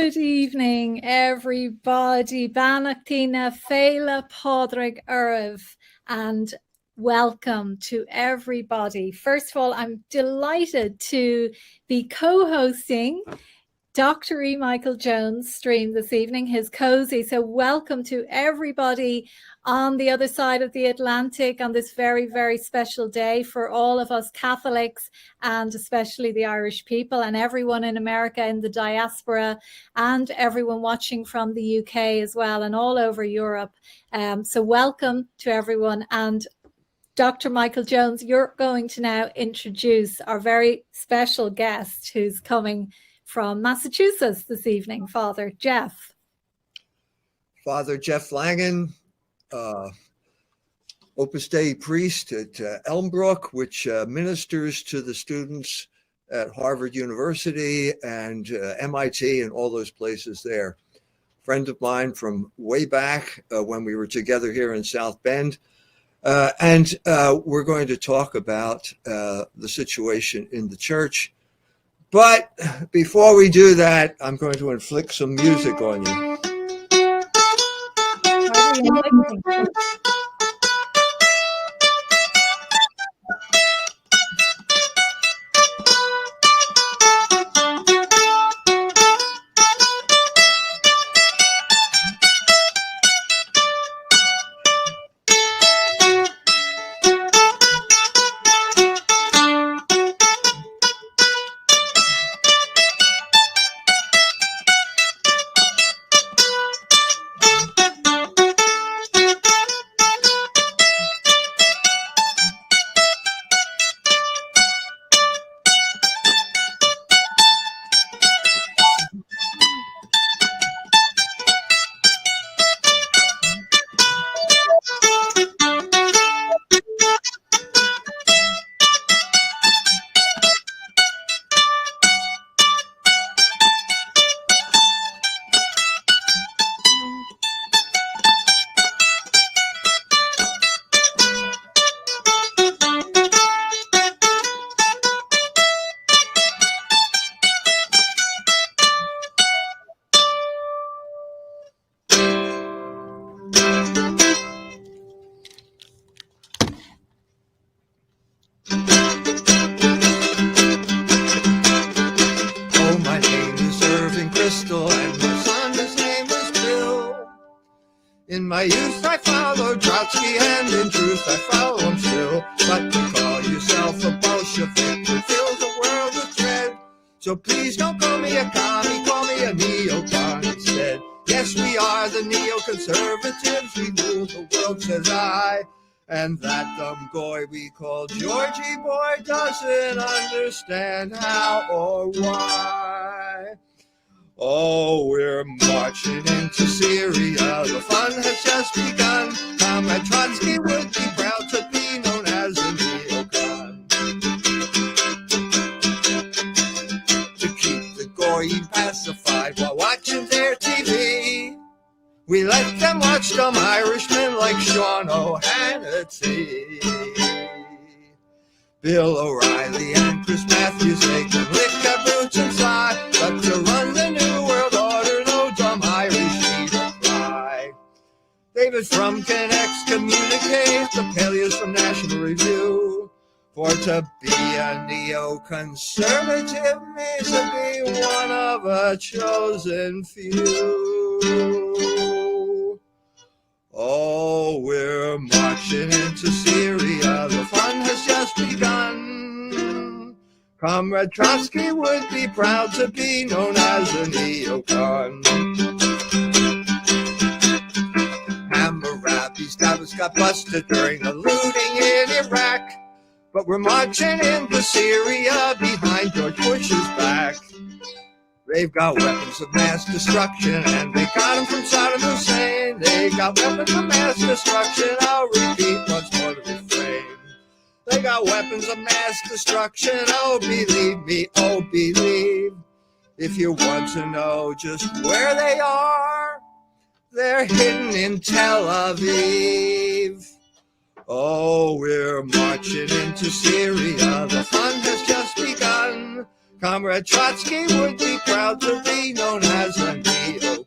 Good evening, everybody. Banachtina Fela Podrig Urav, and welcome to everybody. First of all, I'm delighted to be co-hosting Dr. E. Michael Jones' stream this evening, his cozy. So welcome to everybody on the other side of the Atlantic on this very, very special day for all of us Catholics, and especially the Irish people and everyone in America in the diaspora, and everyone watching from the UK as well and all over Europe. So welcome to everyone. And Dr. Michael Jones, you're going to now introduce our very special guest who's coming from Massachusetts this evening, Father Jeff. Father Jeff Langan, Opus Dei priest at Elmbrook, which ministers to the students at Harvard University and MIT and all those places there. Friend of mine from way back when we were together here in South Bend. And we're going to talk about the situation in the church. But before we do that, I'm going to inflict some music on you. So please don't call me a commie, call me a neocon instead. Yes, we are the neoconservatives, we rule the world, says I. And that dumb goy we call Georgie boy doesn't understand how or why. Oh, we're marching into Syria, the fun has just begun. Comrade Trotsky would be proud to be known as a neocon. Pacified while watching their TV. We let them watch dumb Irishmen like Sean O'Hannity. Bill O'Reilly and Chris Matthews, they can lick their boots and sigh, but to run the new world order, no dumb Irish need apply. David Frum can excommunicate the Peleus from National Review. For to be a neoconservative means to be one of a chosen few. Oh, we're marching into Syria, the fun has just begun. Comrade Trotsky would be proud to be known as a neocon. Hammurabi's tablets got busted during the looting in Iraq. But we're marching into Syria behind George Bush's back. They've got weapons of mass destruction, and they got them from Saddam Hussein. They got weapons of mass destruction, I'll repeat once more the refrain. They got weapons of mass destruction, oh believe me, oh believe. If you want to know just where they are, they're hidden in Tel Aviv. Oh, we're marching into Syria, the fun has just begun. Comrade Trotsky would be proud to be known as a neocon.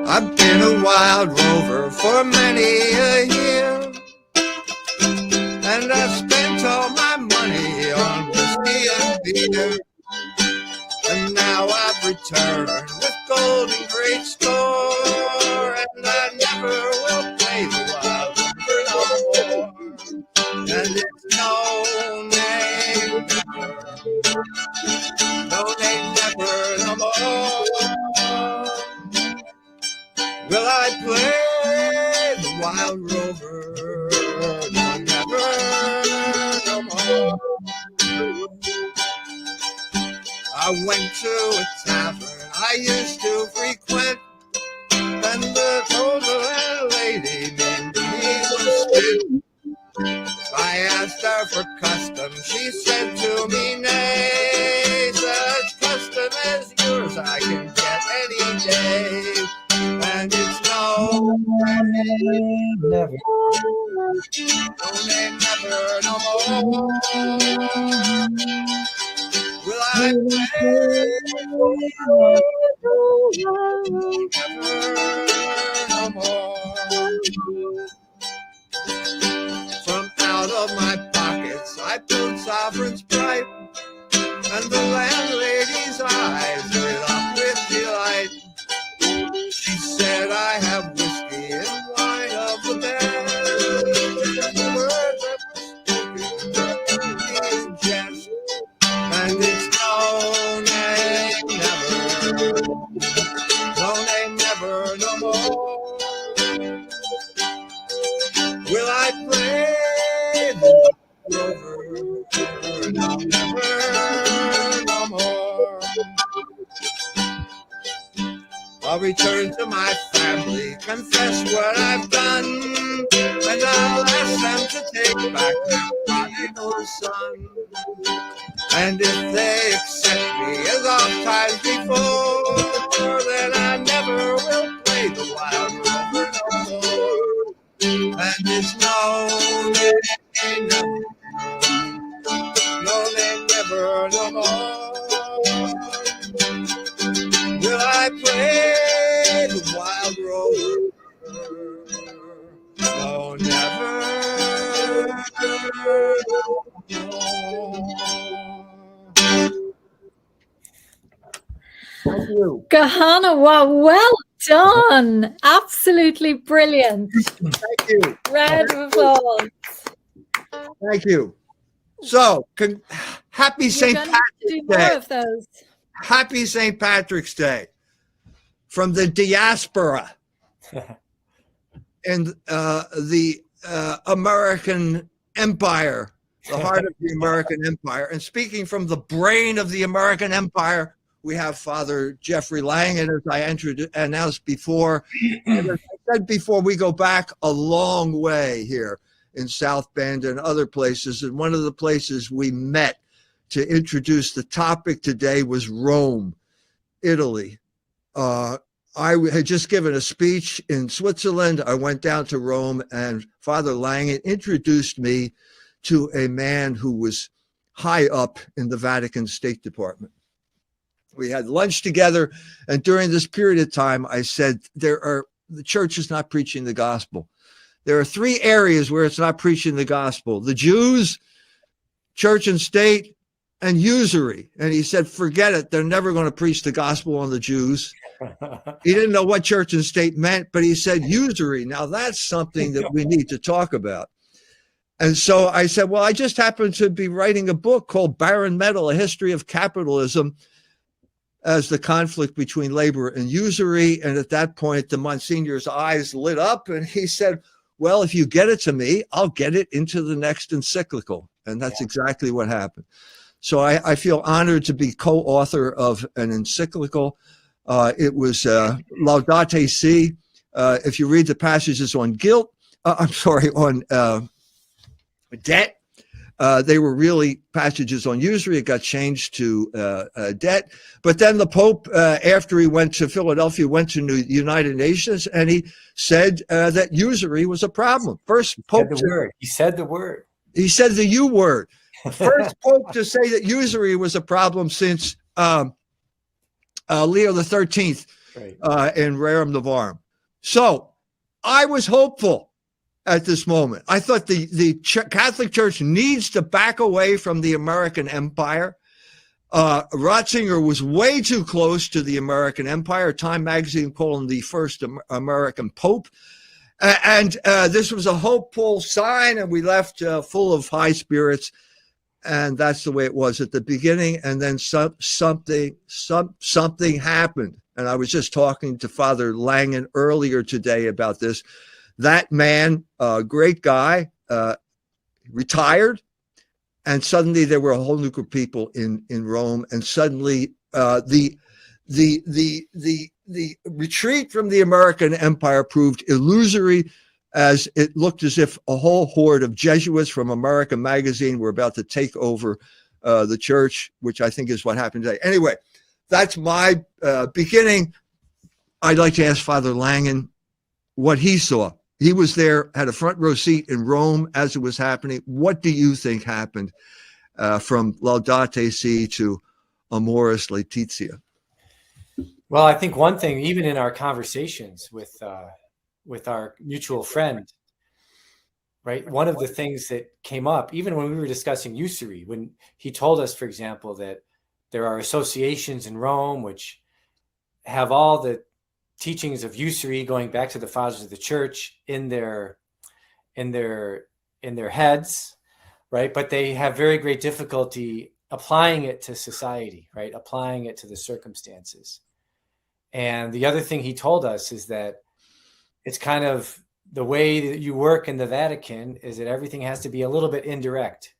I've been a wild rover for many a year, and I've spent all my money on whiskey and beer. And now I've returned with gold in great store, and I never will play the wild rover no more. And it's no name never no more. Will I play the wild rover? No, never, no more. I went to a tavern I used to frequent, and the older lady named me was Spin. I asked her for custom, she said to me, nay, such custom as yours I can get any day. And it's no name, never, no more. Will I play no more? From out of my pockets I pulled sovereigns bright, and the landlady's eyes lit up with delight. She said, I have whiskey and wine of the best. The words that were spoken in jest, and it's no name never, no more. Will I play the rover? No, never, no more. I'll return to my family, confess what I've done, and I'll ask them to take back their prodigal son. And if they accept me as oft times before, then I never will play the wild rover no more. And it's no name, never, no more. Will I play the wild rover? No, never, no. Thank you. Kahana, wow, well done. Absolutely brilliant. Thank you. Round of applause. Thank you. So, happy St. Patrick's Day. Day. More of those. Happy St. Patrick's Day from the diaspora and the American Empire, the heart of the American Empire. And speaking from the brain of the American Empire, we have Father Jeffery Langan, as I announced before. And as I said before, we go back a long way here in South Bend and other places. And one of the places we met to introduce the topic today was Rome, Italy. I had just given a speech in Switzerland. I went down to Rome, and Father Langan introduced me to a man who was high up in the Vatican State Department. We had lunch together, and during this period of time, I said, the church is not preaching the gospel. There are three areas where it's not preaching the gospel: the Jews, church and state, and usury. And he said, forget it. They're never going to preach the gospel on the Jews. He didn't know what church and state meant, but he said usury. Now that's something that we need to talk about. And so I said, well, I just happen to be writing a book called Barren Metal, A History of Capitalism as the conflict between labor and usury. And at that point, the Monsignor's eyes lit up and he said, well, if you get it to me, I'll get it into the next encyclical. And that's exactly what happened. So I feel honored to be co-author of an encyclical. It was Laudate Si. If you read the passages on guilt, on debt, they were really passages on usury. It got changed to debt. But then the Pope, after he went to Philadelphia, went to the United Nations, and he said that usury was a problem. First Pope. He said the word. He said the U word. First Pope to say that usury was a problem since Leo XIII in Rerum Novarum. So I was hopeful at this moment. I thought the Catholic Church needs to back away from the American empire. Ratzinger was way too close to the American empire. Time magazine called him the first American Pope. And this was a hopeful sign, and we left full of high spirits. And that's the way it was at the beginning. And then something happened. And I was just talking to Father Langan earlier today about this. That man, great guy, retired. And suddenly there were a whole new group of people in Rome. And suddenly the retreat from the American empire proved illusory, as it looked as if a whole horde of Jesuits from American Magazine were about to take over the church, which I think is what happened today. Anyway, that's my beginning. I'd like to ask Father Langan what he saw. He was there, had a front row seat in Rome as it was happening. What do you think happened from Laudate Si to Amoris Laetitia? Well, I think one thing, even in our conversations with our mutual friend, right? One of the things that came up, even when we were discussing usury, when he told us, for example, that there are associations in Rome which have all the teachings of usury going back to the fathers of the church in their heads, right? But they have very great difficulty applying it to society, right? Applying it to the circumstances. And the other thing he told us is that it's kind of the way that you work in the Vatican is that everything has to be a little bit indirect,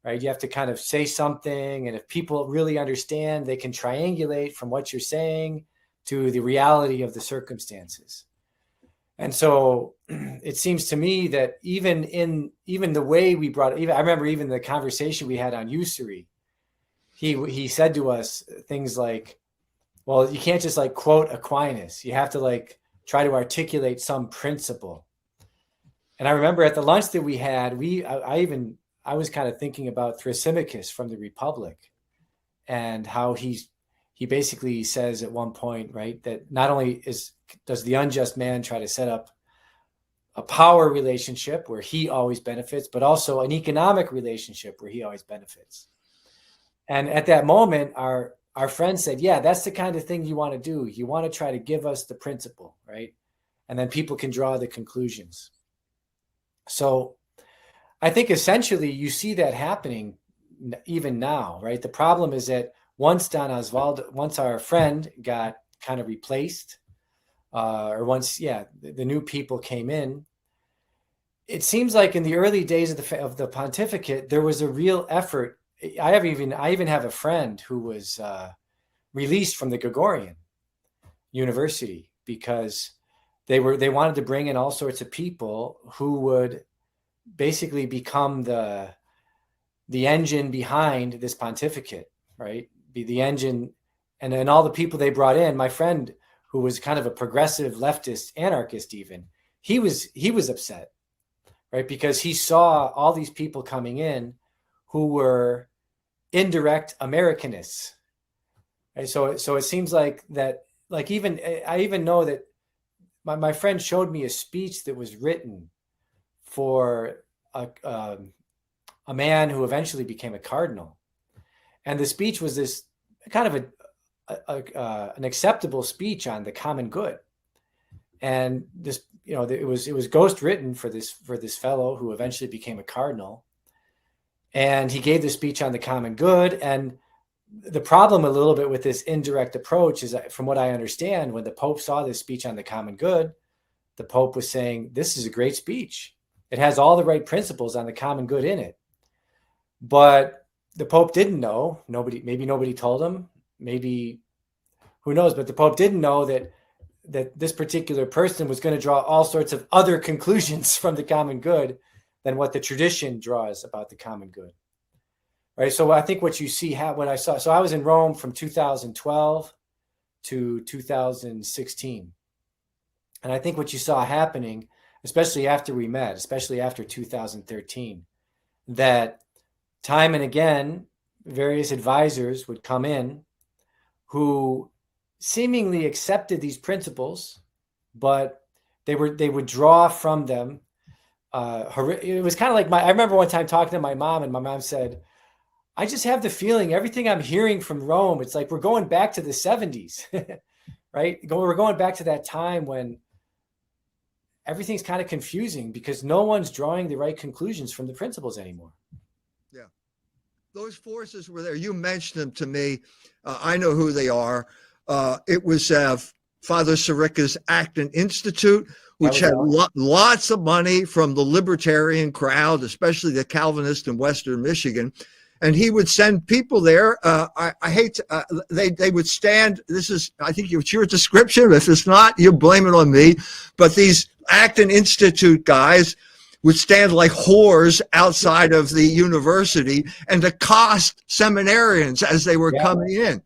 right? You have to kind of say something, and if people really understand, they can triangulate from what you're saying to the reality of the circumstances. And so it seems to me that even the way we brought, I remember even the conversation we had on usury, he said to us things like, well, you can't just like quote Aquinas. You have to like try to articulate some principle. And I remember at the lunch that we had, I was kind of thinking about Thrasymachus from the Republic, and how he basically says at one point, right, that not only does the unjust man try to set up a power relationship where he always benefits, but also an economic relationship where he always benefits. And at that moment, our friend said, yeah, that's the kind of thing you want to do. You want to try to give us the principle, right? And then people can draw the conclusions. So I think essentially you see that happening even now, right? The problem is that once our friend got kind of replaced, or once, the new people came in, it seems like in the early days of the pontificate, there was a real effort. I even have a friend who was released from the Gregorian University because they wanted to bring in all sorts of people who would basically become the engine behind this pontificate, right? Be the engine. And then all the people they brought in, my friend, who was kind of a progressive leftist anarchist, even, he was upset, right? Because he saw all these people coming in who were indirect Americanists. Right? So it seems like that, like I even know that my friend showed me a speech that was written for a man who eventually became a cardinal. And the speech was this kind of an acceptable speech on the common good. And this, it was ghost written for this fellow who eventually became a cardinal. And he gave the speech on the common good. And the problem a little bit with this indirect approach is, from what I understand, when the Pope saw this speech on the common good, the Pope was saying, this is a great speech. It has all the right principles on the common good in it. But the Pope didn't know. Maybe nobody told him. Maybe, who knows? But the Pope didn't know that this particular person was going to draw all sorts of other conclusions from the common good than what the tradition draws about the common good. Right. So I think what you see, when I saw, so I was in Rome from 2012 to 2016. And I think what you saw happening, especially after we met, especially after 2013, that time and again, various advisors would come in who seemingly accepted these principles, but they would draw from them. It was kind of like I remember one time talking to my mom, and my mom said, I just have the feeling everything I'm hearing from Rome, it's like we're going back to the 70s, right? We're going back to that time when everything's kind of confusing because no one's drawing the right conclusions from the principles anymore. Yeah. Those forces were there. You mentioned them to me. I know who they are. It was Father Sirica's Acton Institute, which had lots of money from the libertarian crowd, especially the Calvinists in Western Michigan. And he would send people there. They would stand. This is, I think, it's your description. If it's not, you blame it on me. But these Acton Institute guys would stand like whores outside of the university and accost seminarians as they were coming in.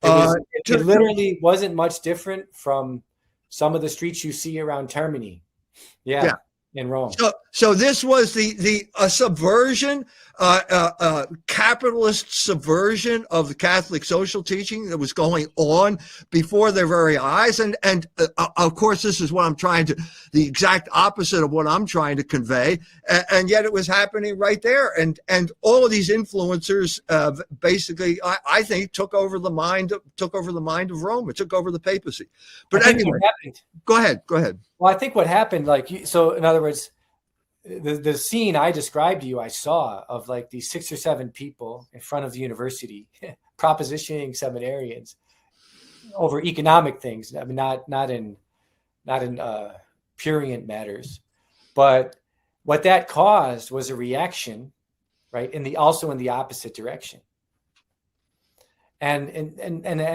It literally wasn't much different from some of the streets you see around Termini. Yeah. In Rome. So this was the subversion, capitalist subversion of the Catholic social teaching that was going on before their very eyes. And of course, this is what the exact opposite of what I'm trying to convey. And yet it was happening right there. And all of these influencers basically, I think, took over the mind of Rome. It took over the papacy. But anyway, go ahead. Well, I think what happened, so in other words, the scene I described to you, I saw of like these 6 or 7 people in front of the university propositioning seminarians over economic things. I mean, not in prurient matters, but what that caused was a reaction, right? Also in the opposite direction. And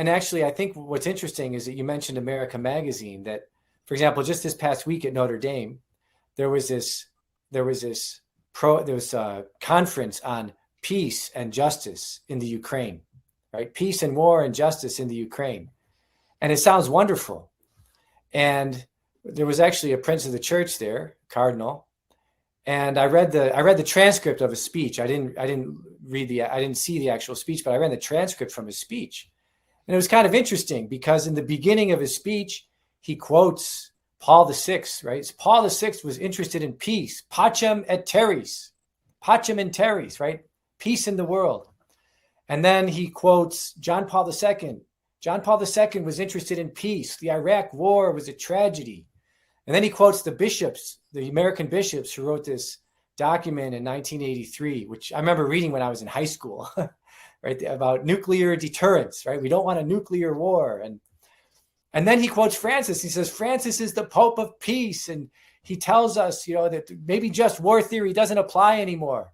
actually, I think what's interesting is that you mentioned America Magazine. That, for example, just this past week at Notre Dame, there was a conference on peace and justice in the Ukraine, right? Peace and war and justice in the Ukraine. And it sounds wonderful. And there was actually a prince of the church there, cardinal. And I read the transcript of his speech. I didn't see the actual speech, but I read the transcript from his speech. And it was kind of interesting because in the beginning of his speech, he quotes Paul VI, right? So Paul VI was interested in peace, pacem et terris, right? Peace in the world. And then he quotes John Paul II. John Paul II was interested in peace. The Iraq war was a tragedy. And then he quotes the bishops, the American bishops who wrote this document in 1983, which I remember reading when I was in high school, right? About nuclear deterrence, right? We don't want a nuclear war. And then he quotes Francis. He says, Francis is the Pope of peace. And he tells us, that maybe just war theory doesn't apply anymore.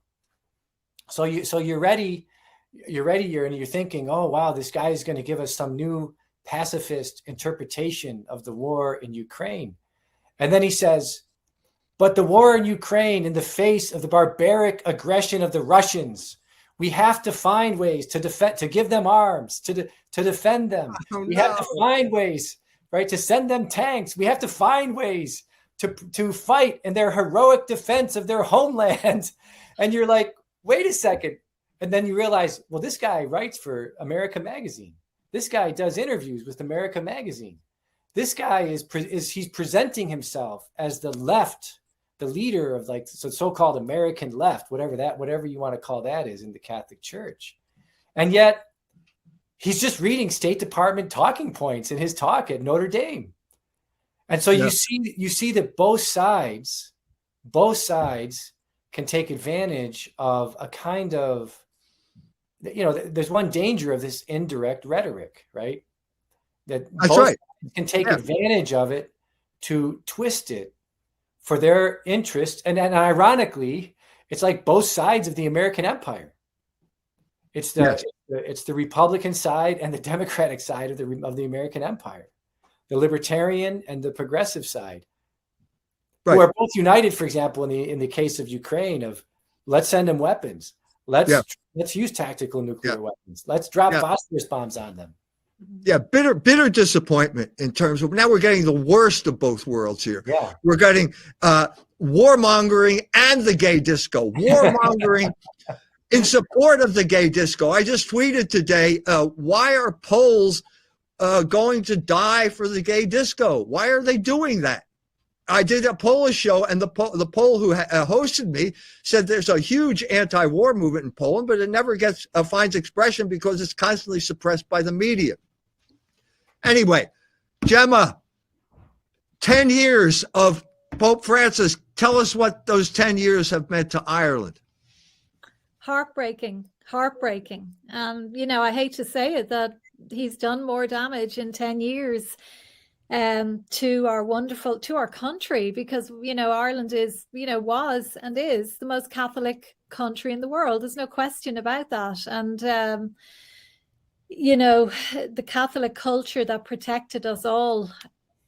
So you're ready, and you're thinking, oh, wow, this guy is going to give us some new pacifist interpretation of the war in Ukraine. And then he says, but the war in Ukraine, in the face of the barbaric aggression of the Russians, we have to find ways to give them arms, to defend them. We have to find ways, right, to send them tanks. We have to find ways to fight in their heroic defense of their homeland. And you're like, wait a second. And then you realize, well, this guy writes for America Magazine. This guy does interviews with America Magazine. This guy he's presenting himself as the left, the leader of so-called American left, whatever you want to call that is in the Catholic Church. And yet he's just reading State Department talking points in his talk at Notre Dame. And so you see that both sides can take advantage of a kind of, there's one danger of this indirect rhetoric, right? That both sides can take advantage of it to twist it for their interest. And ironically, it's like both sides of the American empire. It's the Republican side and the Democratic side of the American empire, the libertarian and the progressive side, who are both united, for example, in the case of Ukraine, of let's send them weapons. Let's use tactical nuclear weapons. Let's drop phosphorus bombs on them. Yeah, bitter disappointment in terms of, now we're getting the worst of both worlds here. Yeah. We're getting warmongering and the gay disco. Warmongering in support of the gay disco. I just tweeted today, why are Poles going to die for the gay disco? Why are they doing that? I did a Polish show, and the Pole who hosted me said there's a huge anti-war movement in Poland, but it never finds expression because it's constantly suppressed by the media. Anyway, Gemma, 10 years of Pope Francis. Tell us what those 10 years have meant to Ireland. Heartbreaking. I hate to say it, that he's done more damage in 10 years to our country, because Ireland is was and is the most Catholic country in the world. There's no question about that. And the Catholic culture that protected us all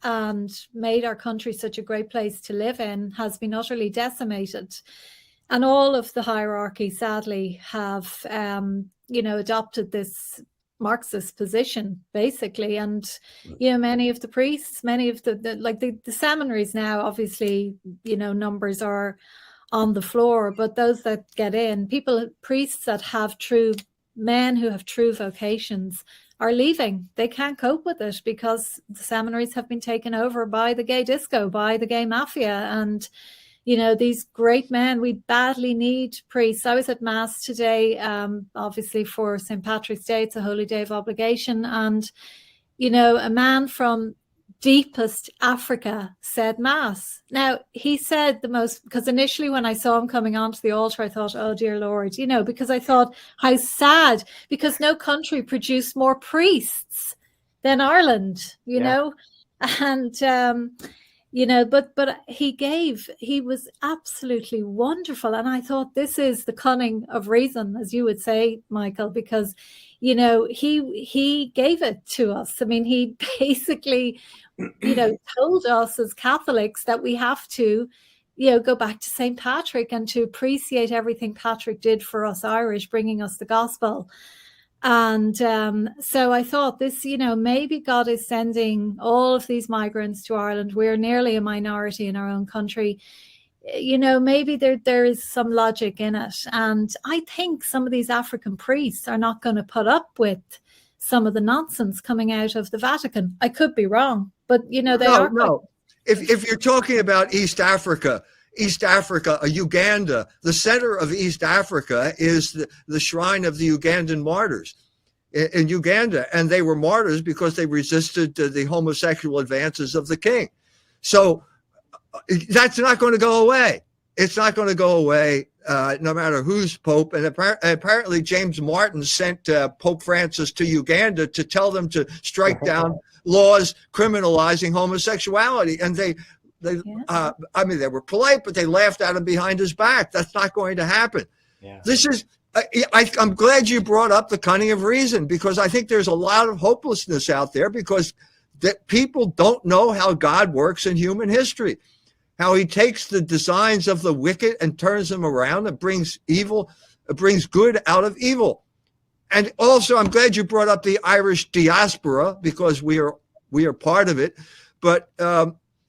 and made our country such a great place to live in has been utterly decimated. And all of the hierarchy, sadly, have adopted this Marxist position, basically. And many of the priests, many of the seminaries now, obviously, numbers are on the floor, but those that get in, priests that have men who have true vocations are leaving. They can't cope with it because the seminaries have been taken over by the gay disco, by the gay mafia. And these great men, we badly need priests. I was at Mass today, obviously for St. Patrick's Day. It's a holy day of obligation. And, a man from deepest Africa said Mass. Now, he said because initially when I saw him coming onto the altar, I thought, oh, dear Lord, because I thought how sad, because no country produced more priests than Ireland, know, and, but he was absolutely wonderful. And I thought, this is the cunning of reason, as you would say, Michael, because, he gave it to us. I mean, he basically, told us as Catholics that we have to, go back to St. Patrick and to appreciate everything Patrick did for us Irish, bringing us the gospel. And so I thought this, maybe God is sending all of these migrants to Ireland. We're nearly a minority in our own country. Maybe there is some logic in it. And I think some of these African priests are not going to put up with some of the nonsense coming out of the Vatican. I could be wrong, but they are. No. If you're talking about East Africa, Uganda, the center of East Africa is the shrine of the Ugandan martyrs in Uganda. And they were martyrs because they resisted the homosexual advances of the king. So that's not going to go away. It's not going to go away no matter who's Pope. And apparently James Martin sent Pope Francis to Uganda to tell them to strike down laws criminalizing homosexuality. And they were polite, but they laughed at him behind his back. That's not going to happen. Yeah. This is, I'm glad you brought up the cunning of reason, because I think there's a lot of hopelessness out there because that people don't know how God works in human history, how he takes the designs of the wicked and turns them around and brings good out of evil. And also, I'm glad you brought up the Irish diaspora because we are part of it. But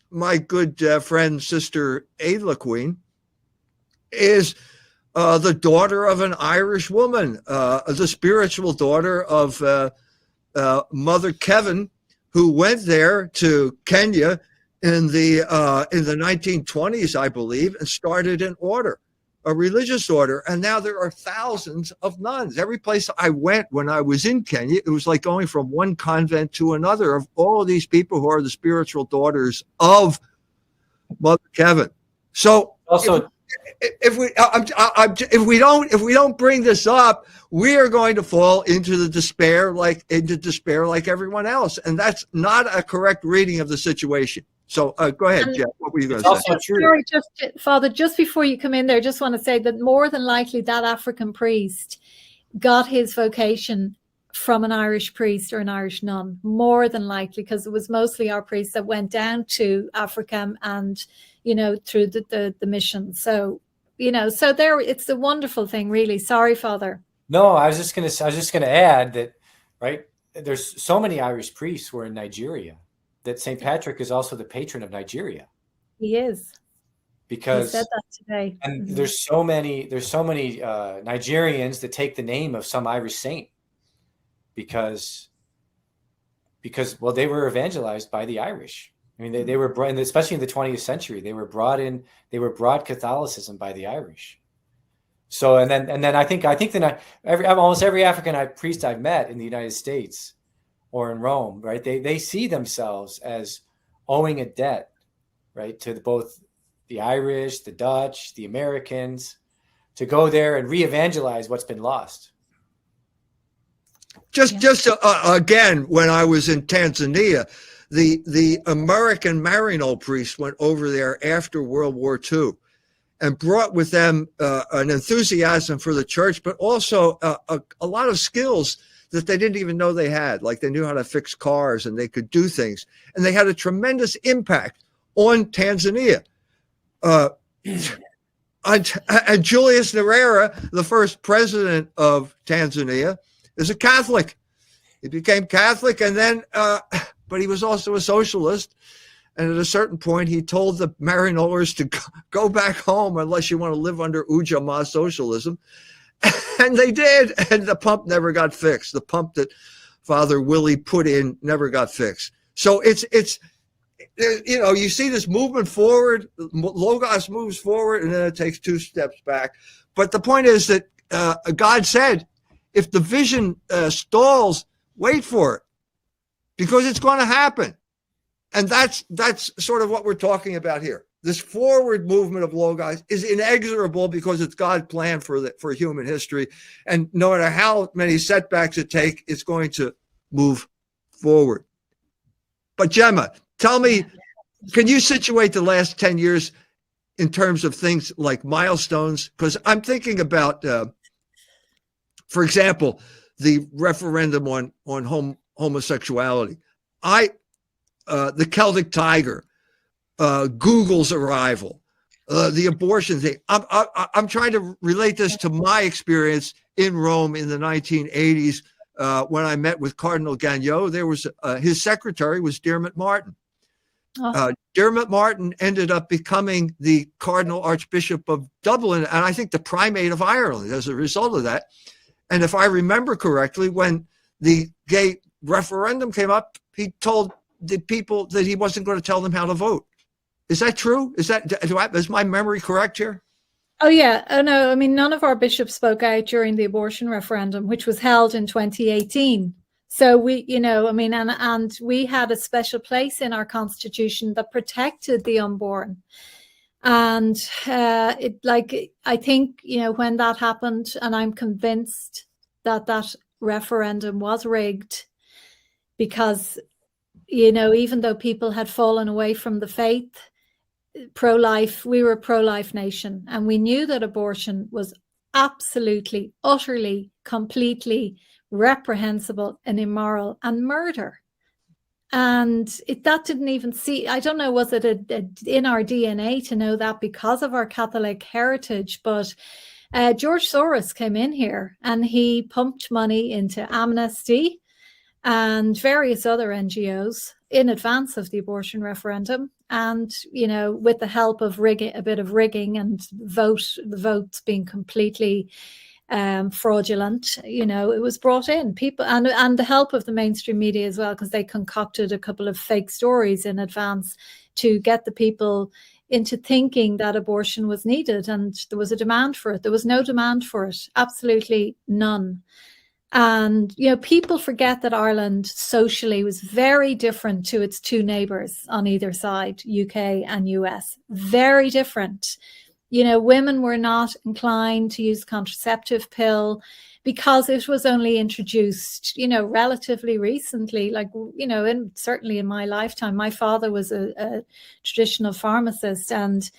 my good friend, Sister Aidla Queen, is the daughter of an Irish woman, the spiritual daughter of Mother Kevin, who went there to Kenya in the 1920s, I believe, and started an order a religious order, and now there are thousands of nuns. Every place I went when I was in Kenya, it was like going from one convent to another of all of these people who are the spiritual daughters of Mother Kevin. So Also, if we don't bring this up, we are going to fall into despair like everyone else, and that's not a correct reading of the situation. So go ahead, Jeff. What were you going to say? also true. Sorry, Father, just before you come in there, just want to say that more than likely that African priest got his vocation from an Irish priest or an Irish nun, more than likely, because it was mostly our priests that went down to Africa and, through the mission. So, so there, it's a wonderful thing, really. Sorry, Father. No, I was just gonna add that, right? There's so many Irish priests who are in Nigeria that St. Patrick is also the patron of Nigeria. He is. Because he said that today. And mm-hmm. there's so many Nigerians that take the name of some Irish saint because well, they were evangelized by the Irish. I mean, they were brought, especially in the 20th century, they were brought Catholicism by the Irish. So and then I think that almost every African priest I've met in the United States or in Rome, right? They see themselves as owing a debt, right, to both the Irish, the Dutch, the Americans, to go there and re-evangelize what's been lost. Again, when I was in Tanzania, the American Maryknoll priests went over there after World War II and brought with them an enthusiasm for the church, but also a lot of skills that they didn't even know they had. Like they knew how to fix cars and they could do things. And they had a tremendous impact on Tanzania. And Julius Nyerere, the first president of Tanzania, is a Catholic. He became Catholic, and then, but he was also a socialist. And at a certain point, he told the Maryknollers to go back home unless you want to live under Ujamaa socialism. And they did, and the pump never got fixed. The pump that Father Willie put in never got fixed. So it's you see this movement forward, Logos moves forward, and then it takes two steps back. But the point is that God said, if the vision stalls, wait for it, because it's going to happen. And that's sort of what we're talking about here. This forward movement of Logos is inexorable because it's God's plan for human history. And no matter how many setbacks it takes, it's going to move forward. But Gemma, tell me, can you situate the last 10 years in terms of things like milestones? Because I'm thinking about, for example, the referendum on homosexuality. The Celtic Tiger, Google's arrival, the abortion thing. I'm trying to relate this to my experience in Rome in the 1980s when I met with Cardinal Gagnon. There was his secretary was Dermot Martin. Dermot Martin ended up becoming the Cardinal Archbishop of Dublin, and I think the Primate of Ireland as a result of that. And if I remember correctly, when the gay referendum came up, he told the people that he wasn't going to tell them how to vote. Is that true? Is my memory correct here? Oh, yeah. Oh, no. I mean, none of our bishops spoke out during the abortion referendum, which was held in 2018. So we, and we had a special place in our constitution that protected the unborn. And I think, when that happened, and I'm convinced that referendum was rigged because, even though people had fallen away from the faith, pro-life, we were a pro-life nation, and we knew that abortion was absolutely, utterly, completely reprehensible and immoral and murder. And that didn't even I don't know, was it in our DNA to know that because of our Catholic heritage? But George Soros came in here and he pumped money into Amnesty and various other NGOs in advance of the abortion referendum. And, with the help of a bit of rigging and the votes being completely fraudulent, it was brought in. People and the help of the mainstream media as well, because they concocted a couple of fake stories in advance to get the people into thinking that abortion was needed and there was a demand for it. There was no demand for it, absolutely none. And, you know, people forget that Ireland socially was very different to its two neighbours on either side, UK and US, very different. You know, women were not inclined to use contraceptive pill because it was only introduced, you know, relatively recently, like, you know, certainly in my lifetime. My father was a traditional pharmacist, and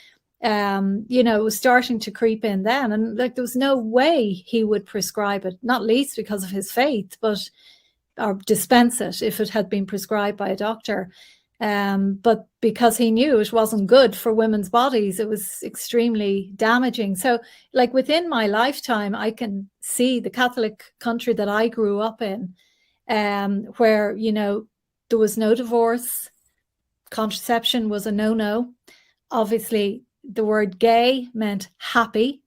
you know, it was starting to creep in then, and like there was no way he would prescribe it, not least because of his faith, but or dispense it if it had been prescribed by a doctor. But because he knew it wasn't good for women's bodies, it was extremely damaging. So like within my lifetime, I can see the Catholic country that I grew up in, where, you know, there was no divorce, contraception was a no-no. Obviously, the word gay meant happy,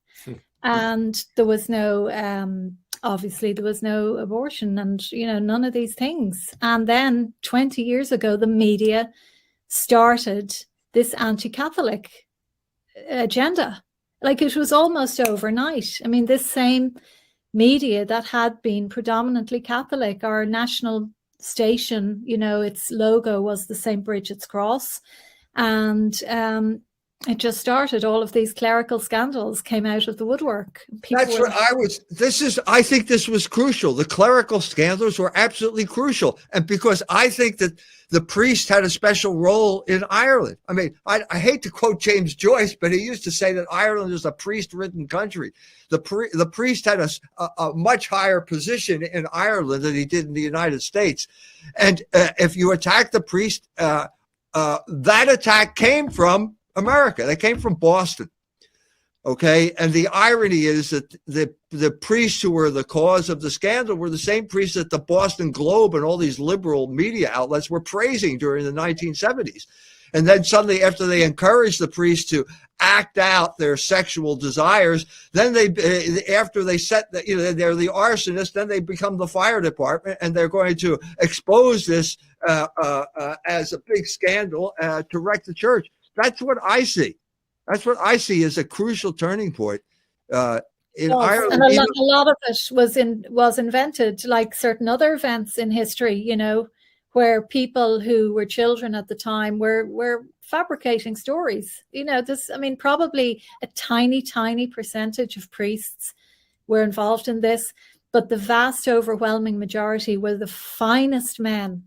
and there was no, obviously there was no abortion, and, you know, none of these things. And then 20 years ago, the media started this anti-Catholic agenda. Like, it was almost overnight. I mean, this same media that had been predominantly Catholic, our national station, you know, its logo was the St. Bridget's Cross. And it just started. All of these clerical scandals came out of the woodwork. That's what I think this was crucial. The clerical scandals were absolutely crucial. And because I think that the priest had a special role in Ireland. I mean, I hate to quote James Joyce, but he used to say that Ireland is a priest-ridden country. The priest had a much higher position in Ireland than he did in the United States. And if you attack the priest, that attack came from America. They came from Boston. Okay. And the irony is that the priests who were the cause of the scandal were the same priests that the Boston Globe and all these liberal media outlets were praising during the 1970s. And then suddenly, after they encouraged the priests to act out their sexual desires, then after they set the, you know, they're the arsonists, then they become the fire department, and they're going to expose this as a big scandal to wreck the church. That's what I see. That's what I see as a crucial turning point in Ireland. And a lot of it was invented, like certain other events in history, you know, where people who were children at the time were fabricating stories. You know, I mean, probably a tiny, tiny percentage of priests were involved in this, but the vast overwhelming majority were the finest men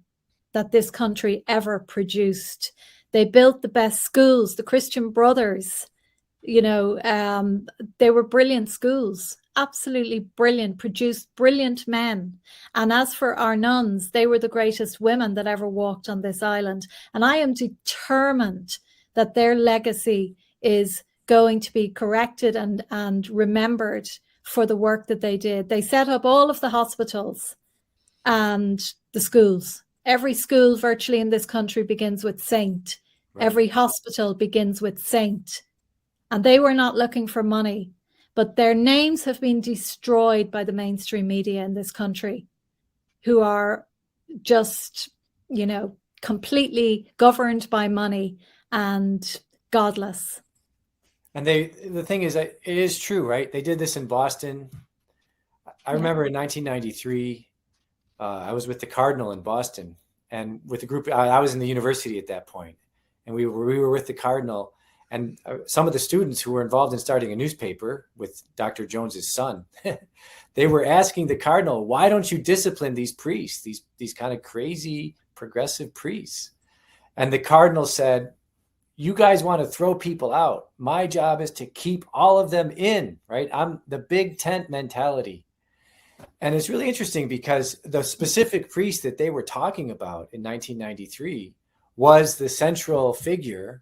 that this country ever produced. They built the best schools, the Christian Brothers, you know, they were brilliant schools, absolutely brilliant, produced brilliant men. And as for our nuns, they were the greatest women that ever walked on this island. And I am determined that their legacy is going to be corrected and remembered for the work that they did. They set up all of the hospitals and the schools. Every school virtually in this country begins with Saint. Right. Every hospital begins with Saint. And they were not looking for money, but their names have been destroyed by the mainstream media in this country, who are just, you know, completely governed by money and godless. And the thing is that it is true, right? They did this in Boston. I remember in 1993, I was with the Cardinal in Boston, and with a group, I was in the university at that point. And we were with the Cardinal, and some of the students who were involved in starting a newspaper with Dr. Jones's son, they were asking the Cardinal, why don't you discipline these priests, these kind of crazy progressive priests? And the Cardinal said, you guys want to throw people out. My job is to keep all of them in, right? I'm the big tent mentality. And it's really interesting because the specific priest that they were talking about in 1993 was the central figure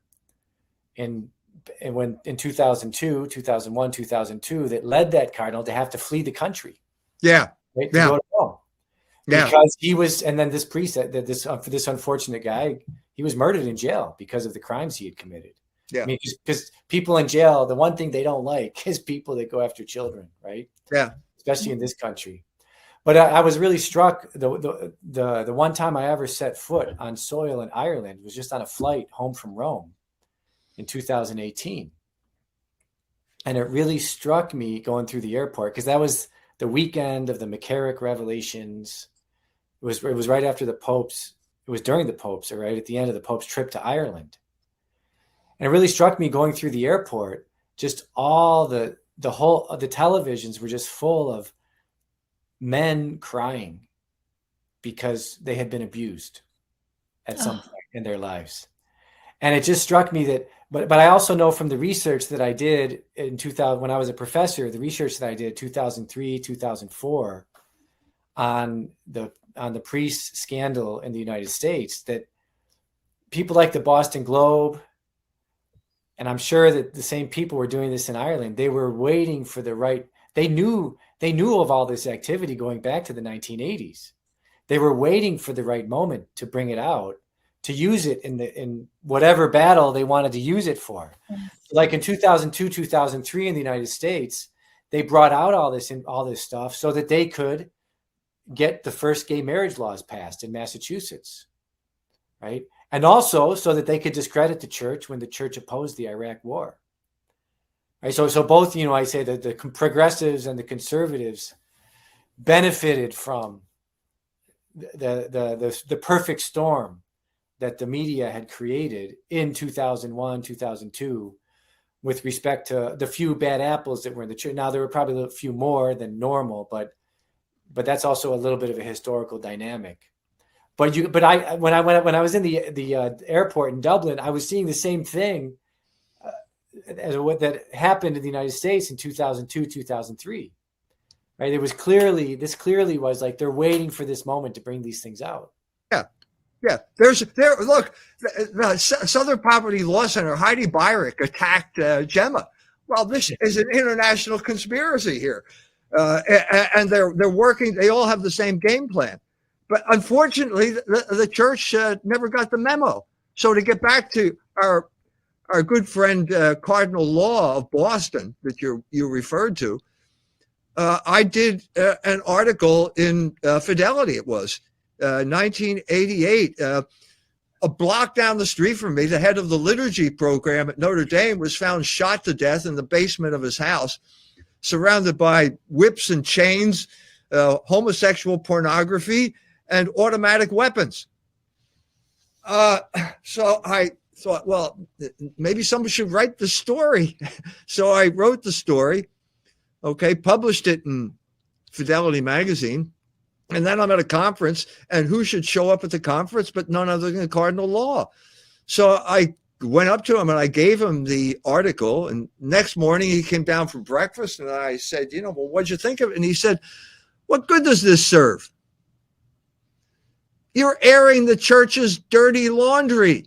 in 2002, 2001, 2002 that led that cardinal to have to flee the country. Yeah. Right, to go to Rome. Yeah. Because he was, and then this priest, this unfortunate guy, he was murdered in jail because of the crimes he had committed. Yeah. I mean, because people in jail, the one thing they don't like is people that go after children, right? Yeah. Especially in this country. But I was really struck. The one time I ever set foot on soil in Ireland was just on a flight home from Rome. in 2018. And it really struck me going through the airport, because that was the weekend of the McCarrick revelations. It was right after the Pope's, it was during the Pope's, or right at the end of the Pope's trip to Ireland. And it really struck me going through the airport, just all the televisions were just full of men crying because they had been abused at some point in their lives. And it just struck me that, but I also know from the research that I did in 2000, when I was a professor, the research that I did 2003, 2004 on the priest scandal in the United States, that people like the Boston Globe, and I'm sure that the same people were doing this in Ireland, they were waiting for the right, they knew of all this activity going back to the 1980s. They were waiting for the right moment to bring it out, to use it in whatever battle they wanted to use it for. Like in 2002, 2003 in the United States, they brought out all this stuff so that they could get the first gay marriage laws passed in Massachusetts, right? And also so that they could discredit the church when the church opposed the Iraq War, right? So both, I say that the progressives and the conservatives benefited from the perfect storm that the media had created in 2001, 2002, with respect to the few bad apples that were in the church. Now, there were probably a few more than normal, but that's also a little bit of a historical dynamic. But when I was in the airport in Dublin, I was seeing the same thing as what that happened in the United States in 2002, 2003. Right? This clearly was like they're waiting for this moment to bring these things out. Yeah. Look, the Southern Poverty Law Center, Heidi Byrick attacked Gemma. Well, this is an international conspiracy here. And they're working, they all have the same game plan. But unfortunately, the church never got the memo. So to get back to our good friend Cardinal Law of Boston that you referred to, I did an article in Fidelity, it was 1988. A block down the street from me, the head of the liturgy program at Notre Dame was found shot to death in the basement of his house, surrounded by whips and chains, homosexual pornography, and automatic weapons. So I thought, well, maybe somebody should write the story. So I wrote the story, published it in Fidelity magazine. And then I'm at a conference, and who should show up at the conference but none other than Cardinal Law. So I went up to him and I gave him the article. And next morning he came down for breakfast, and I said, well, what'd you think of it? And he said, what good does this serve? You're airing the church's dirty laundry.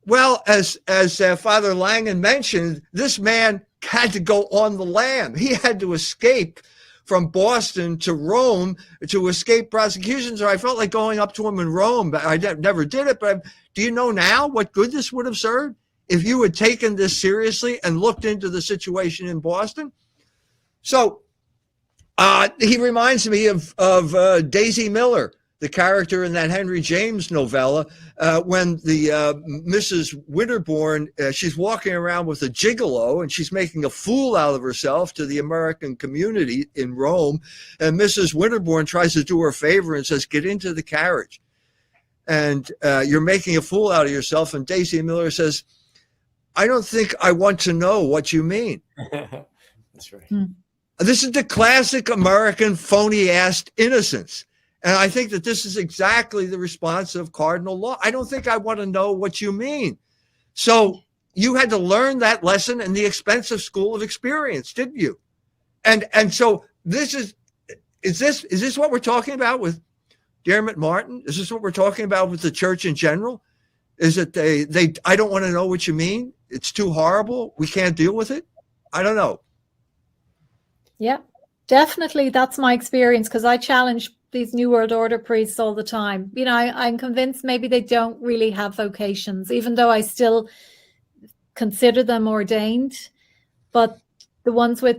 Well, as Father Langan mentioned, this man had to go on the lam. He had to escape from Boston to Rome to escape prosecution. So I felt like going up to him in Rome, but I never did it. But do you know now what good this would have served if you had taken this seriously and looked into the situation in Boston? So he reminds me of Daisy Miller, the character in that Henry James novella, when the Mrs. Winterbourne, she's walking around with a gigolo and she's making a fool out of herself to the American community in Rome. And Mrs. Winterbourne tries to do her a favor and says, get into the carriage. And you're making a fool out of yourself. And Daisy Miller says, I don't think I want to know what you mean. That's right. This is the classic American phony-ass innocence. And I think that this is exactly the response of Cardinal Law. I don't think I want to know what you mean. So you had to learn that lesson in the expensive school of experience, didn't you? And so is this what we're talking about with Dermot Martin? Is this what we're talking about with the church in general? Is it I don't want to know what you mean. It's too horrible. We can't deal with it. I don't know. Yeah, definitely. That's my experience, because I challenge these New World Order priests all the time. I'm convinced maybe they don't really have vocations, even though I still consider them ordained. But the ones with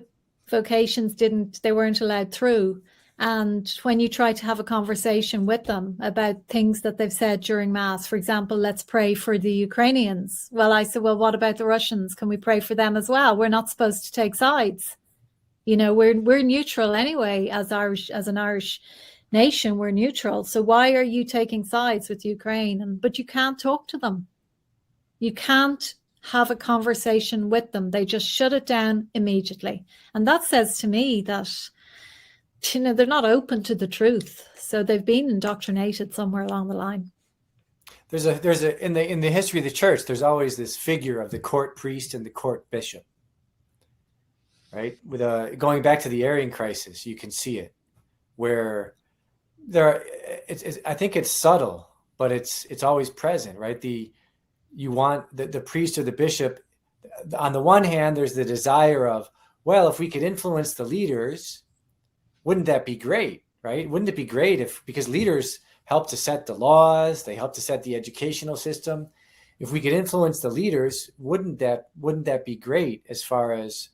vocations they weren't allowed through. And when you try to have a conversation with them about things that they've said during Mass, for example, let's pray for the Ukrainians. Well, I said, well, what about the Russians? Can we pray for them as well? We're not supposed to take sides. You know, we're neutral anyway, as an Irish nation, we're neutral. So why are you taking sides with Ukraine? But you can't talk to them. You can't have a conversation with them. They just shut it down immediately. And that says to me that, you know, they're not open to the truth. So they've been indoctrinated somewhere along the line. There's a in the history of the church, there's always this figure of the court priest and the court bishop, right? With going back to the Arian crisis, you can see it, where I think it's subtle, but it's always present, right? You want the priest or the bishop. On the one hand, there's the desire of, well, if we could influence the leaders, wouldn't that be great, right? Wouldn't it be great because leaders help to set the laws, they help to set the educational system. If we could influence the leaders, wouldn't that be great as far as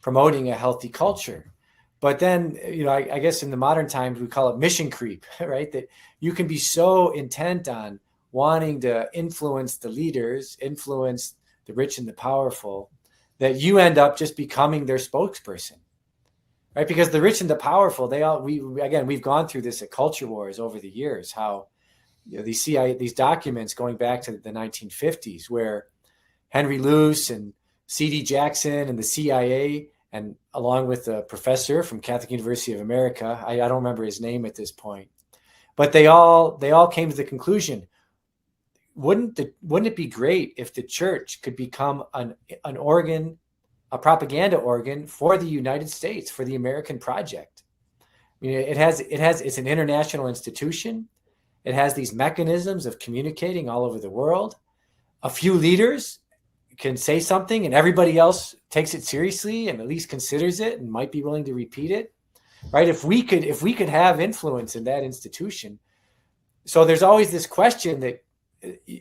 promoting a healthy culture? But then, you know, I guess in the modern times we call it mission creep, right? That you can be so intent on wanting to influence the leaders, influence the rich and the powerful, that you end up just becoming their spokesperson. Right, because the rich and the powerful, we've gone through this at Culture Wars over the years. How, you know, these documents going back to the 1950s, where Henry Luce and C.D. Jackson and the CIA, and along with a professor from Catholic University of America, I don't remember his name at this point, but they all came to the conclusion: wouldn't it be great if the church could become an organ, a propaganda organ for the United States, for the American project? I mean, it's an international institution. It has these mechanisms of communicating all over the world. A few leaders can say something and everybody else takes it seriously and at least considers it and might be willing to repeat it, right? If we could have influence in that institution. So there's always this question that,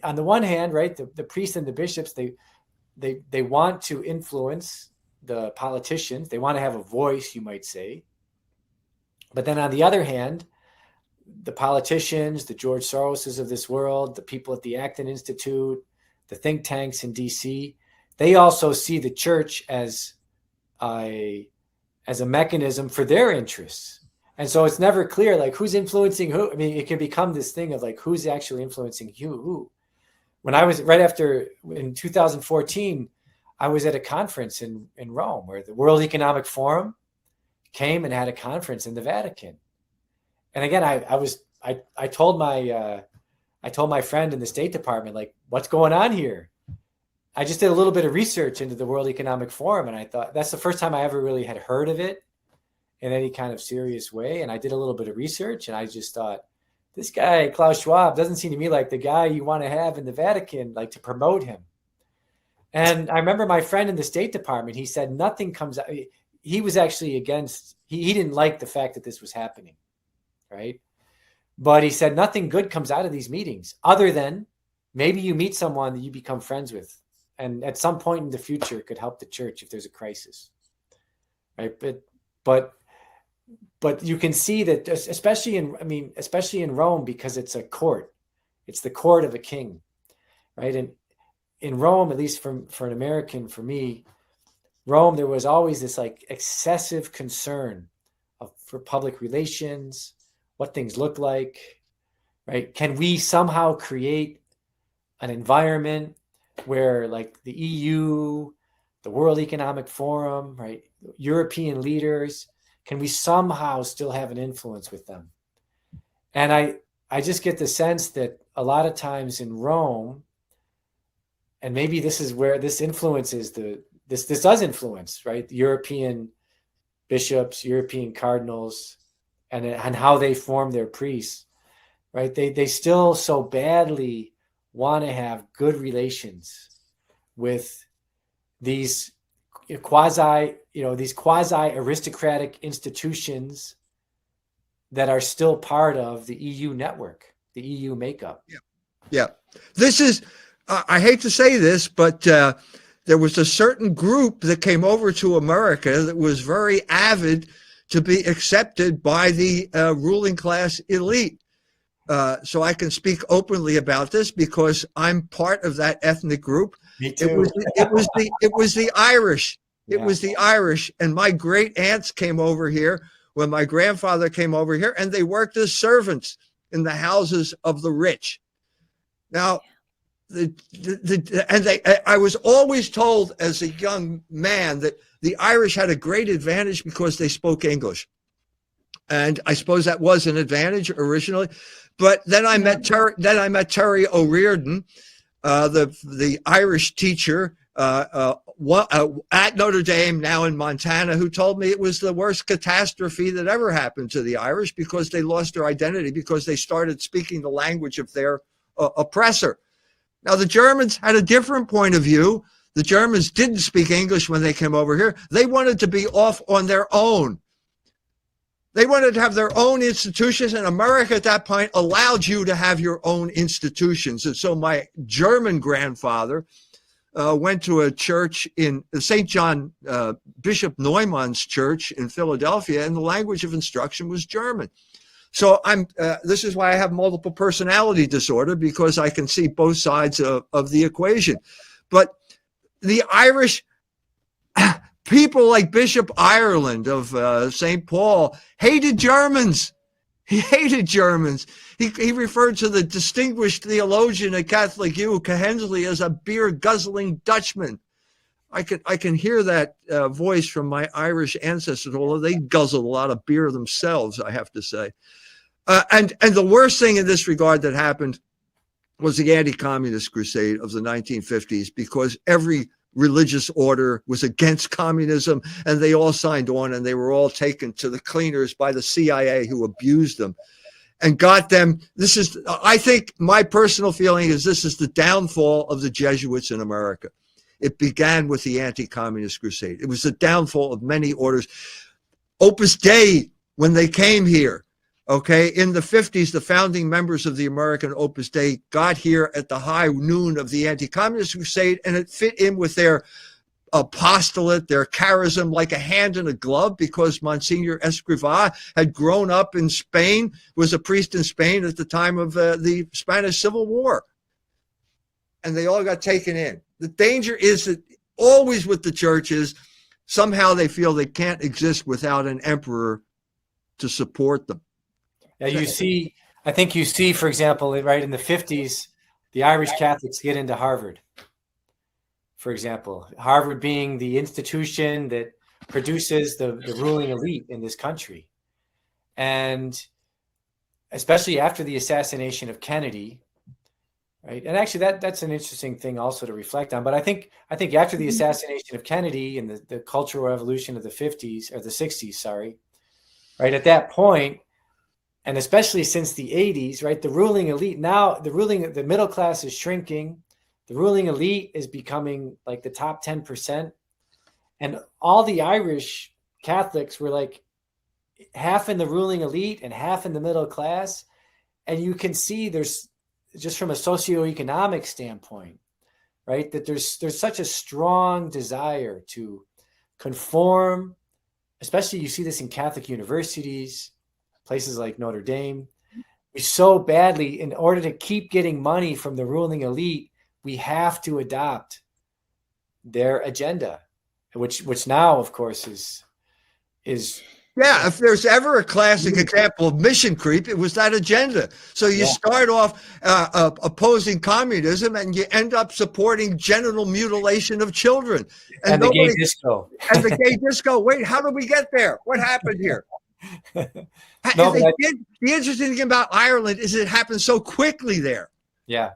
on the one hand, right, the priests and the bishops, they want to influence the politicians. They want to have a voice, you might say. But then on the other hand, the politicians, the George Soroses of this world, the people at the Acton Institute, the think tanks in DC, they also see the church as a mechanism for their interests. And so it's never clear, like, who's influencing who. I mean, it can become this thing of like, who's actually influencing who. When I was in 2014, I was at a conference in Rome where the World Economic Forum came and had a conference in the Vatican. And again, I told my friend in the State Department, like, what's going on here? I just did a little bit of research into the World Economic Forum, and I thought that's the first time I ever really had heard of it in any kind of serious way. And I did a little bit of research, and I just thought, this guy, Klaus Schwab, doesn't seem to me like the guy you want to have in the Vatican, like, to promote him. And I remember my friend in the State Department, he said nothing comes out. He was actually against, he didn't like the fact that this was happening, right? But he said nothing good comes out of these meetings other than maybe you meet someone that you become friends with, and at some point in the future could help the church if there's a crisis, right? But you can see that, especially in Rome, because it's a court, it's the court of a king, right? And in Rome, at least for an American, for me, Rome, there was always this like excessive concern for public relations, what things look like, right? Can we somehow create an environment where, like, the EU, the World Economic Forum, right, European leaders, can we somehow still have an influence with them? And I just get the sense that a lot of times in Rome, and maybe this is where this influences this does influence, right? The European bishops, European cardinals, and how they form their priests, right? They still so badly want to have good relations with these quasi aristocratic institutions that are still part of the EU network, the EU makeup. Yeah. This is, I hate to say this, but there was a certain group that came over to America that was very avid to be accepted by the ruling class elite. So I can speak openly about this because I'm part of that ethnic group. Me too. It was the Irish. It Yeah. was the Irish, and my great aunts came over here when my grandfather came over here, and they worked as servants in the houses of the rich. Now, I was always told as a young man that the Irish had a great advantage because they spoke English. And I suppose that was an advantage originally. But then I met Terry O'Riordan, the Irish teacher at Notre Dame, now in Montana, who told me it was the worst catastrophe that ever happened to the Irish because they lost their identity because they started speaking the language of their oppressor. Now, the Germans had a different point of view. The Germans didn't speak English when they came over here. They wanted to be off on their own. They wanted to have their own institutions, and America at that point allowed you to have your own institutions. And so my German grandfather went to a church in St. John, Bishop Neumann's church in Philadelphia, and the language of instruction was German. So this is why I have multiple personality disorder, because I can see both sides of the equation. But the Irish, people like Bishop Ireland of St. Paul hated Germans. He hated Germans. He referred to the distinguished theologian at Catholic U, Hensley, as a beer-guzzling Dutchman. I can hear that voice from my Irish ancestors, although they guzzled a lot of beer themselves, I have to say. And the worst thing in this regard that happened was the anti-communist crusade of the 1950s, because every religious order was against communism, and they all signed on, and they were all taken to the cleaners by the CIA, who abused them and got them. I think my personal feeling is this is the downfall of the Jesuits in America. It began with the anti-communist crusade. It was the downfall of many orders. Opus Dei, when they came here, okay, in the 50s, the founding members of the American Opus Dei got here at the high noon of the anti-communist crusade, and it fit in with their apostolate, their charism, like a hand in a glove, because Monsignor Escrivá had grown up in Spain, was a priest in Spain at the time of the Spanish Civil War. And they all got taken in. The danger is that always with the churches, somehow they feel they can't exist without an emperor to support them. Now I think you see, for example, right in the 50s, the Irish Catholics get into Harvard, for example, Harvard being the institution that produces the ruling elite in this country. And especially after the assassination of Kennedy, right? And actually that's an interesting thing also to reflect on. But I think after the assassination of Kennedy and the Cultural Revolution of the 50s, or the 60s, sorry, right, at that point, and especially since the 80s, right, the ruling elite, now the middle class is shrinking. The ruling elite is becoming like the top 10%. And all the Irish Catholics were like half in the ruling elite and half in the middle class. And you can see there's, just from a socioeconomic standpoint, right, that there's such a strong desire to conform, especially you see this in Catholic universities, places like Notre Dame. We so badly, in order to keep getting money from the ruling elite, we have to adopt their agenda, which now, of course, is yeah. If there's ever a classic example of mission creep, it was that agenda. So you start off opposing communism, and you end up supporting genital mutilation of children, and the gay disco. And the gay disco. Wait, how did we get there? What happened here? The interesting thing about Ireland is it happened so quickly there. Yeah.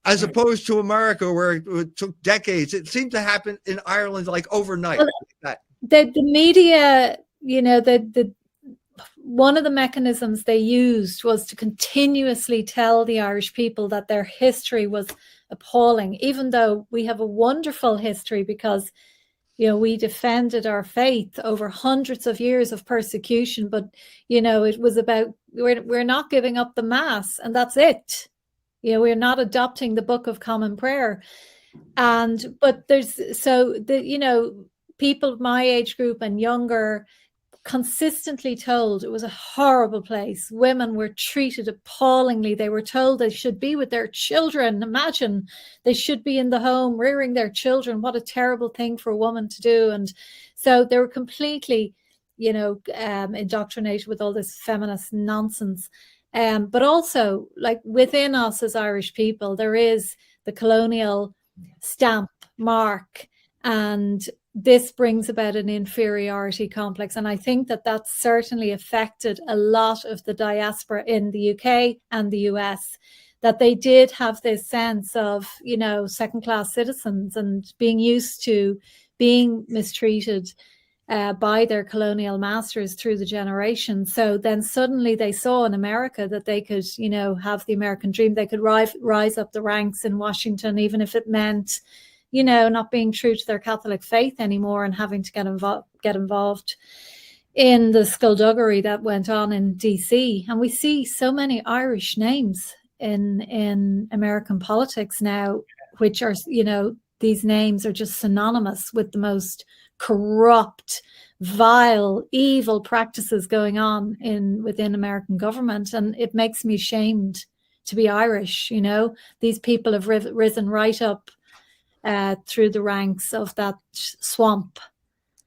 As opposed to America, where it took decades. It seemed to happen in Ireland like overnight. Well, the media, you know, the one of the mechanisms they used was to continuously tell the Irish people that their history was appalling, even though we have a wonderful history, because we defended our faith over hundreds of years of persecution. But, it was about, we're not giving up the Mass, and that's it. We're not adopting the Book of Common Prayer. But people of my age group and younger consistently told it was a horrible place. Women were treated appallingly. They were told they should be with their children. Imagine, they should be in the home rearing their children. What a terrible thing for a woman to do. And so they were completely, indoctrinated with all this feminist nonsense. But also, like, within us as Irish people, there is the colonial stamp mark, and this brings about an inferiority complex. And I think that that's certainly affected a lot of the diaspora in the UK and the US, that they did have this sense of, second-class citizens and being used to being mistreated by their colonial masters through the generations. So then suddenly they saw in America that they could, have the American dream. They could rise up the ranks in Washington, even if it meant, not being true to their Catholic faith anymore and having to get involved in the skullduggery that went on in DC. And we see so many Irish names in American politics now, which are, these names are just synonymous with the most corrupt, vile, evil practices going on within American government. And it makes me ashamed to be Irish. These people have risen right up through the ranks of that swamp.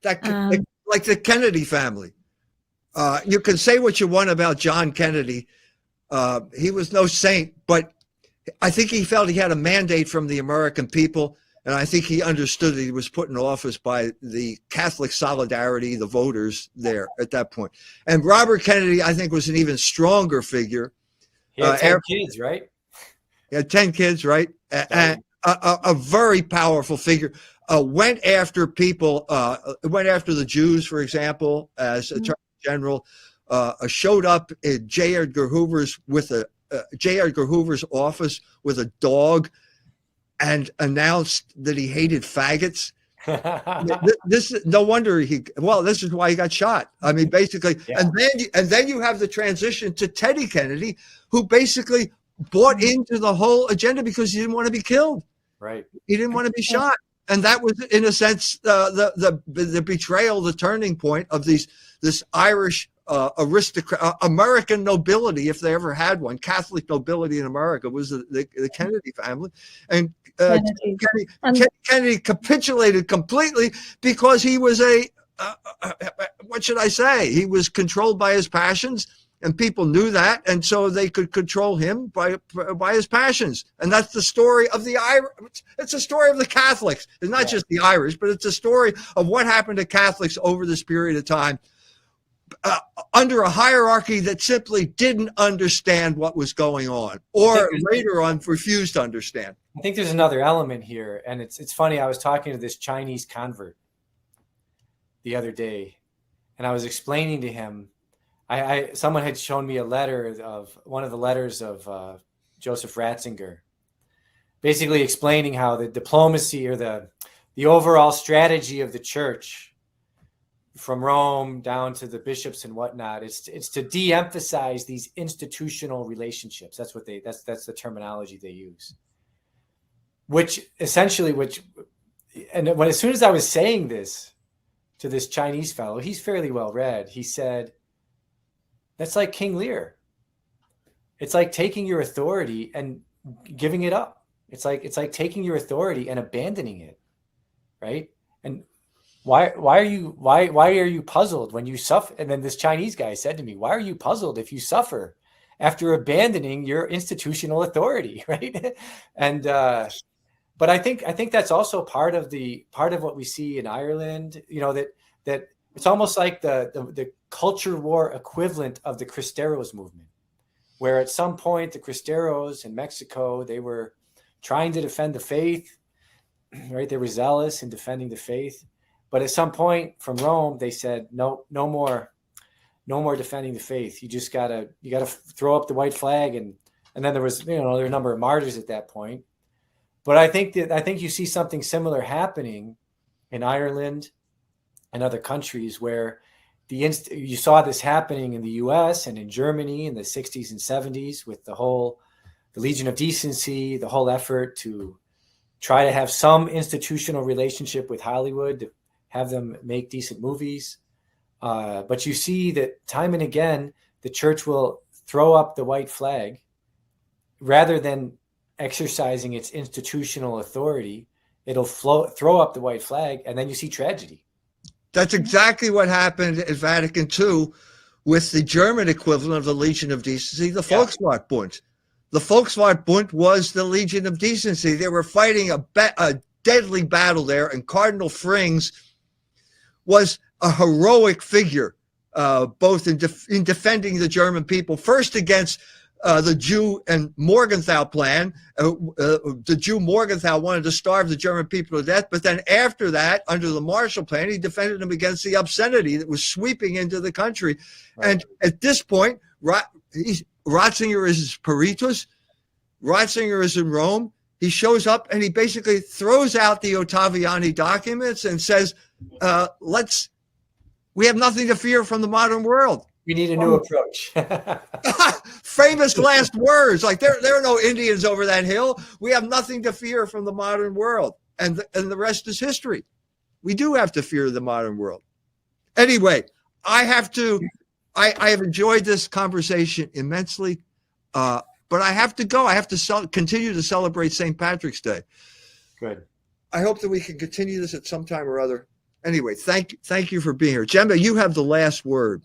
Like the Kennedy family. You can say what you want about John Kennedy. He was no saint, but I think he felt he had a mandate from the American people. And I think he understood that he was put in office by the Catholic solidarity, the voters there at that point. And Robert Kennedy, I think, was an even stronger figure. He had 10 kids, right? He had 10 kids, right? And a very powerful figure. Went after people, went after the Jews, for example, as Attorney General. Showed up in J. Edgar Hoover's office with a dog, and announced that he hated faggots. This no wonder this is why he got shot. I mean, basically, yeah. and then you have the transition to Teddy Kennedy, who basically bought into the whole agenda because he didn't want to be killed. Right. He didn't want to be shot. And that was, in a sense, the betrayal, the turning point of this Irish aristocrat, American nobility, if they ever had one. Catholic nobility in America was the Kennedy family, and Kennedy capitulated completely because he was what should I say? He was controlled by his passions, and people knew that, and so they could control him by his passions. And that's the story of the Irish. It's a story of the Catholics. It's not just the Irish, but it's a story of what happened to Catholics over this period of time, under a hierarchy that simply didn't understand what was going on, or later on refused to understand. I think there's another element here, and it's funny. I was talking to this Chinese convert the other day, and I was explaining to him. Someone had shown me a letter of one of the letters of Joseph Ratzinger, basically explaining how the diplomacy or the overall strategy of the church, from Rome down to the bishops and whatnot, it's to de-emphasize these institutional relationships. That's the terminology they use. As soon as I was saying this to this Chinese fellow, he's fairly well read. He said, "That's like King Lear. It's like taking your authority and giving it up. It's like taking your authority and abandoning it, right? And why are you puzzled when you suffer?" And then this Chinese guy said to me, "Why are you puzzled if you suffer after abandoning your institutional authority?" Right? And but I think that's also part of what we see in Ireland. That it's almost like the culture war equivalent of the Cristeros movement, where at some point the Cristeros in Mexico, they were trying to defend the faith, right? They were zealous in defending the faith. But at some point from Rome, they said, no more defending the faith. You gotta throw up the white flag. And then there was, there were a number of martyrs at that point. But I think you see something similar happening in Ireland and other countries where you saw this happening in the US and in Germany in the 60s and 70s with the Legion of Decency, the whole effort to try to have some institutional relationship with Hollywood, to have them make decent movies. But you see that time and again, the church will throw up the white flag rather than exercising its institutional authority. It'll throw up the white flag, and then you see tragedy. That's exactly what happened at Vatican II with the German equivalent of the Legion of Decency, the Volkswartbund. The Volkswartbund was the Legion of Decency. They were fighting a deadly battle there, and Cardinal Frings was a heroic figure, both in defending the German people, first against the Jew and Morgenthau plan. The Jew Morgenthau wanted to starve the German people to death, but then after that, under the Marshall Plan, he defended them against the obscenity that was sweeping into the country. Right. And at this point, Ratzinger is Peritus, Ratzinger is in Rome. He shows up and he basically throws out the Ottaviani documents and says, we have nothing to fear from the modern world. We need a new approach. Famous last words, like there are no Indians over that hill. We have nothing to fear from the modern world. And the rest is history. We do have to fear the modern world. Anyway, I have enjoyed this conversation immensely, but I have to go. I have to continue to celebrate St. Patrick's Day. Good. I hope that we can continue this at some time or other. Anyway, thank you for being here. Gemma, you have the last word.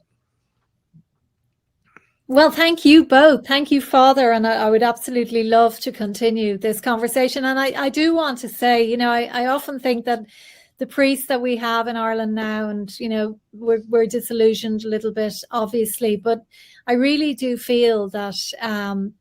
Well, thank you both. Thank you, Father. And I would absolutely love to continue this conversation. And I do want to say, I often think that the priests that we have in Ireland now, and, we're disillusioned a little bit, obviously, but I really do feel that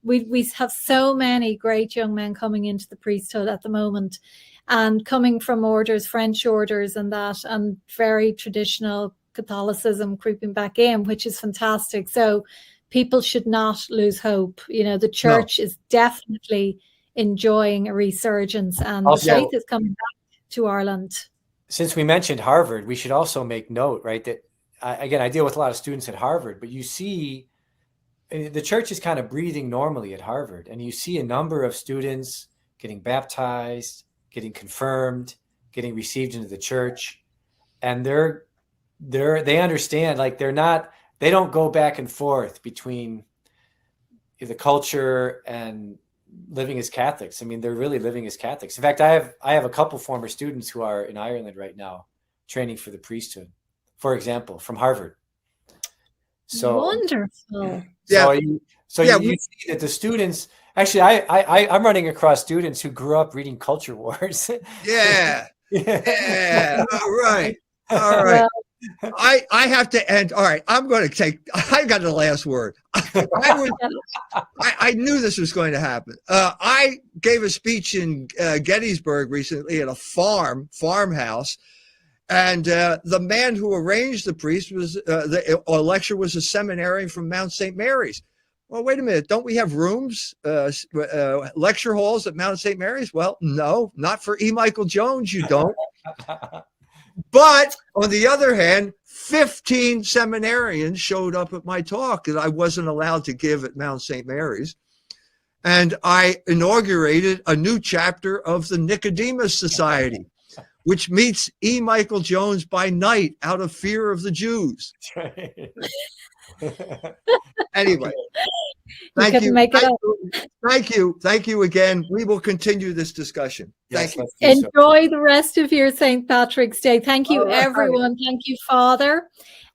we have so many great young men coming into the priesthood at the moment, and coming from orders, French orders and that, and very traditional Catholicism creeping back in, which is fantastic. So people should not lose hope. The church is definitely enjoying a resurgence, and also, the faith is coming back to Ireland. Since we mentioned Harvard, we should also make note, right, that again, I deal with a lot of students at Harvard, but you see the church is kind of breathing normally at Harvard, and you see a number of students getting baptized, getting confirmed, getting received into the church, and they understand, like they don't go back and forth between the culture and living as Catholics. I mean, they're really living as Catholics. In fact, I have a couple former students who are in Ireland right now training for the priesthood, for example, from Harvard. So wonderful. You see that the students, actually, I'm running across students who grew up reading Culture Wars. Yeah. All right. Well, I have to end. All right, I got the last word. I knew this was going to happen. I gave a speech in Gettysburg recently at a farmhouse, and the man who arranged the priest the lecture was a seminarian from Mount St. Mary's. Well, wait a minute. Don't we have rooms, lecture halls at Mount St. Mary's? Well, no, not for E. Michael Jones. You don't. But on the other hand, 15 seminarians showed up at my talk that I wasn't allowed to give at Mount St. Mary's. And I inaugurated a new chapter of the Nicodemus Society, which meets E. Michael Jones by night out of fear of the Jews. Anyway, thank you. Thank you again. We will continue this discussion. Thank you. Enjoy the rest of your St. Patrick's Day. Thank you, everyone. Thank you, Father.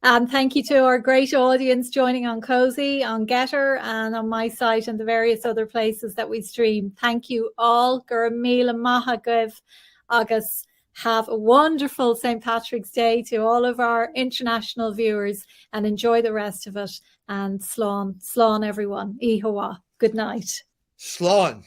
And thank you to our great audience joining on Cozy, on Getter, and on my site and the various other places that we stream. Thank you all. Gur míle maith agaibh agus. Have a wonderful St. Patrick's Day to all of our international viewers, and enjoy the rest of it. And slán everyone. Ihawa. Good night. Slán.